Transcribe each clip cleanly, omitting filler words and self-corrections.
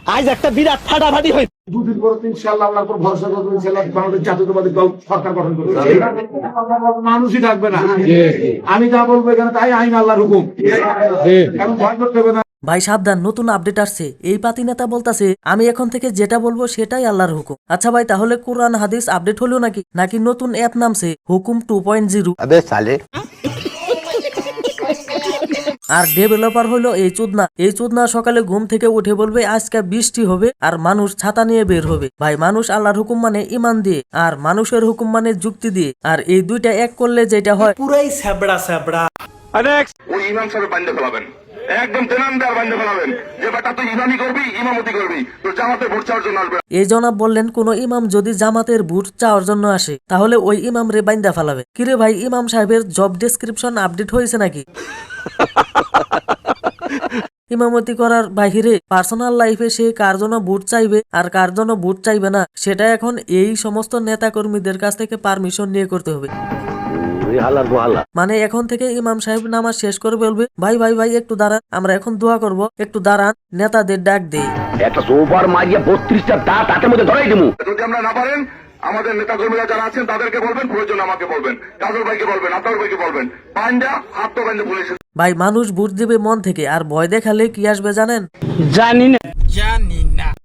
আজ একটা বিরাট ফাটাফাটি হয়েছে। দুদিন পরে ইনশাআল্লাহ আল্লাহর উপর ভরসা করবো, ইনশাআল্লাহ বাংলাদেশ জাতীয়তাবাদী দল সরকার গঠন করবে। মানুষই থাকবে না, আমি যা বলবো এখানে তাই আইন, আল্লাহর হুকুম, এখন ভয় করতে হবে না। ভাই সাবধান, নতুন আপডেট আসছে। এই পাতি নেতা বলতাছে আমি এখন থেকে যেটা বলবো সেটাই আল্লাহর হুকুম। আচ্ছা ভাই, তাহলে কোরআন হাদিস আপডেট হলো নাকি, নাকি নতুন অ্যাপ নামছে হুকুম 2.0? আবে সালে। আর ডেভেলপার হলো এই চোদনা সকালে ঘুম থেকে উঠে বলবে আজকে বৃষ্টি হবে, আর মানুষ ছাতা নিয়ে বের হবে। ভাই মানুষ আল্লাহর হুকুম মানে ইমান দিয়ে, আর মানুষের হুকুম মানে যুক্তি দিয়ে, আর এই দুইটা এক করলে যেটা হয় পুরাই স্যাবড়া স্যাবড়া। ওই ইমাম সাহেব বান্ধে ফেলাবেন, একদম তেনান্দার বান্ধে ফেলাবেন যে বেটা তুই ইমামি করবি, ইমামতি করবি, তোর জামাতে ভোট চাওয়ার জন্য আসবে। এই জনাব বললেন কোন ইমাম যদি জামাতের ভোট চাওয়ার জন্য আসে তাহলে ওই ইমাম রে বাইন্দা ফেলাবে। কিরে ভাই, ইমাম সাহেবের জব ডেসক্রিপশন আপডেট হয়েছে নাকি? ইমামতি করার বাহিরে পার্সোনাল লাইফে সে কার জন্য ভোট চাইবে আর কার জন্য ভোট চাইবে না সেটা এখন এই সমস্ত নেতা কর্মীদের কাছ থেকে পারমিশন নিয়ে করতে হবে। মানে এখন থেকে ইমাম সাহেব নামাজ শেষ করে বলবে ভাই ভাই ভাই একটু দাঁড়ান, আমরা এখন দোয়া করব, একটু দাঁড়ান, নেতাদের ডাক দেই। একটা সোফার মারিয়া 32টা দাঁত হাতের মধ্যে ধরাই দেবো। যদি আমরা না পারেন আমাদের নেতা কর্মীরা যারা আছেন তাদেরকে বলবেন, প্রয়োজন আমাকে বলবেন, কাজল ভাইকে বলবেন, আপনার ভাইকে বলবেন, পাঞ্জা হাত তো বান্ধে পুলিশ। ভাই মানুষ ভোট দিবে মন থেকে, আর ভয় দেখালে কি আসবে জানেন? জানি না।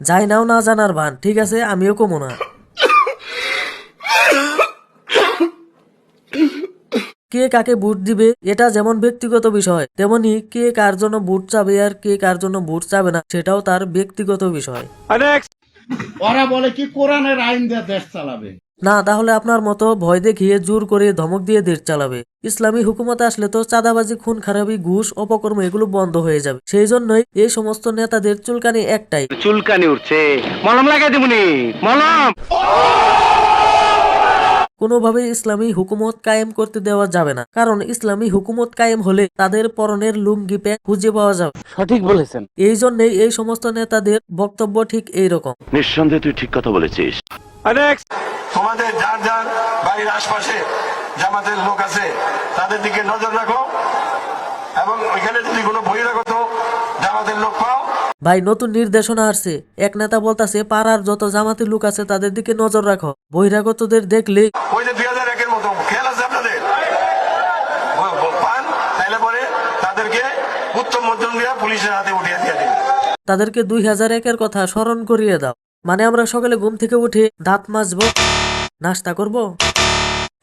যাই নাও না জানার ভান, ঠিক আছে আমিও কমো না। কে কাকে ভোট দিবে এটা যেমন ব্যক্তিগত বিষয়, তেমনি কে কার জন্য ভোট চাবে আর কে কার জন্য ভোট চাবে না সেটাও তার ব্যক্তিগত বিষয়। ওরা বলে কি কোরআনের আইন দিয়ে দেশ চালাবে। না, তাহলে আপনার মতো ভয় দেখিয়ে জোর করে ধমক দিয়ে দেশ চালাবে। ইসলামী হুকুমতে আসলে তো চাঁদাবাজি, খুন খারাপি, ঘুষ, অপকর্ম এগুলো বন্ধ হয়ে যাবে। সেই জন্যই এই সমস্ত নেতাদের চুলকানি একটাই, চুলকানি উঠছে, মলম লাগাই দিবনি, মলম। কোনোভাবেই ইসলামী হুকুমত কায়েম করতে দেওয়া যাবে না, কারণ ইসলামী হুকুমত কায়েম হলে তাদের পরনের লুঙ্গি প্যান্ট খুঁজে পাওয়া যাবে। সঠিক বলেছেন। এই জন্যই এই সমস্ত নেতাদের বক্তব্য ঠিক এইরকম। নিঃসন্দেহে তুই ঠিক কথা বলেছিস। তোমাদের যার যার বাড়ির আশপাশে জামাতের লোক আছে তাদের দিকে নজর রাখো, এবং ওইখানে যদি কোনো বহিরাগত জামাতের লোক পাও। ভাই নতুন নির্দেশনা আসছে, এক নেতা বলতাছে পাড়ার যত জামাতি লোক আছে তাদের দিকে নজর রাখো, বহিরাগতদের দেখলে ওই যে 2001-এর মতো খেয়াল আছে আপনাদের, পান তাইলে পরে তাদেরকে উত্তম মধ্যম দিয়া পুলিশের হাতে উঠিয়ে দিয়ে দিবে। তাদেরকে 2001-এর কথা স্মরণ করিয়ে দাও। মানে আমরা সকালে ঘুম থেকে উঠে দাঁত মাজবো, নাস্তা করব,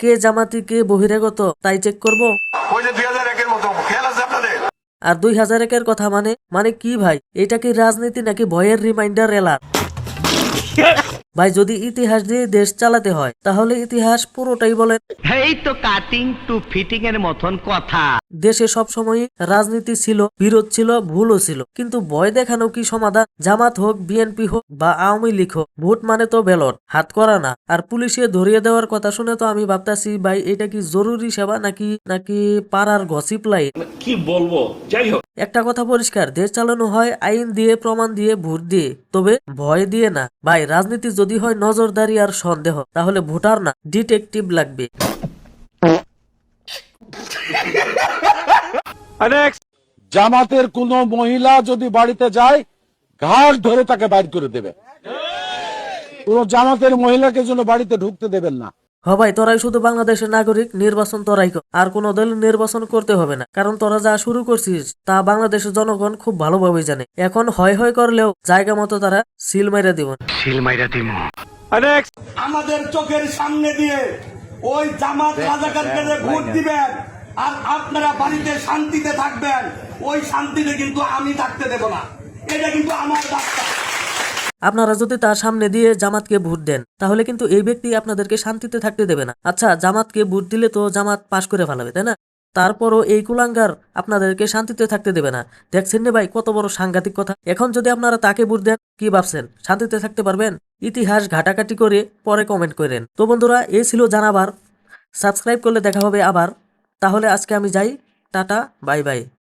কে জামাতি কে বহিরাগত তাই চেক করব। ওই যে 2001-এর মতো খেয়াল আছে আপনাদের। আর 2001-এর কথা মানে কি ভাই, এটা কি রাজনীতি নাকি ভয়ের রিমাইন্ডার এলার? ভাই যদি ইতিহাস দিয়ে দেশ চালাতে হয় তাহলে ইতিহাস পুরোটাই বলেন। এই তো কাটিং টু ফিটিং এর মতন কথা। দেশে সবসময় রাজনীতি ছিল, বিরোধ ছিল, ভুলও ছিল, কিন্তু ভয় দেখানো কি সমাধান? জামাত হোক, বিএনপি হোক বা আওয়ামী লীগ হোক, ভোট মানে তো ব্যালট, হাত করা না। আর পুলিশে ধরিয়ে দেওয়ার কথা শুনে তো আমি ভাবতাছি ভাই এটা কি জরুরি সেবা নাকি পাড়ার গসিপ লাইন? কি বলবো, যাই হোক। একটা কথা পরিষ্কার, দেশ চালানো হয় আইন দিয়ে, প্রমাণ দিয়ে, ভোট দিয়ে, তবে ভয় দিয়ে না। ভাই রাজনীতি যদি হয় নজরদারি আর সন্দেহ, তাহলে ভোটার না ডিটেকটিভ লাগবে। জামাতের কোন মহিলা যদি বাড়িতে যায় ঘাট ধরে তাকে বাইর করে দেবে। কোন জামাতের মহিলাকে যেন বাড়িতে ঢুকতে দেবেন না। ভাই তোরাই শুধু বাংলাদেশের নাগরিক, নির্বাচন তোরাই কর, আর কোন দল নির্বাচন করতে হবে না, কারণ তোরা যা শুরু করছিস তা বাংলাদেশের জনগণ খুব ভালোভাবেই জানে। এখন হয় করলেও জায়গা মতো তারা সিল মাইরা দিব। আমাদের চোখের সামনে দিয়ে ওই জামাত রাজাকারকে ভোট দিবেন, আর আপনারা বাড়িতে শান্তিতে থাকবেন। ওই শান্তিতে কিন্তু আমি থাকতে দেব না, এটা কিন্তু আমার বার্তা। আপনারা যদি তার সামনে দিয়ে জামাতকে ভোট দেন তাহলে কিন্তু এই ব্যক্তি আপনাদেরকে শান্তিতে থাকতে দেবে না। আচ্ছা জামাতকে ভোট দিলে তো জামাত পাশ করে ফেলাবে, তাই না? তারপরও এই কুলাঙ্গার আপনাদেরকে শান্তিতে থাকতে দেবে না। দেখছেন না ভাই কত বড় সাংঘাতিক কথা। এখন যদি আপনারা তাকে ভোট দেন, কি ভাবছেন শান্তিতে থাকতে পারবেন? ইতিহাস ঘাটাঘাটি করে পরে কমেন্ট করেন। তো বন্ধুরা এই ছিল জানাবার, সাবস্ক্রাইব করলে দেখা হবে আবার। তাহলে আজকে আমি যাই, টাটা, বাই বাই।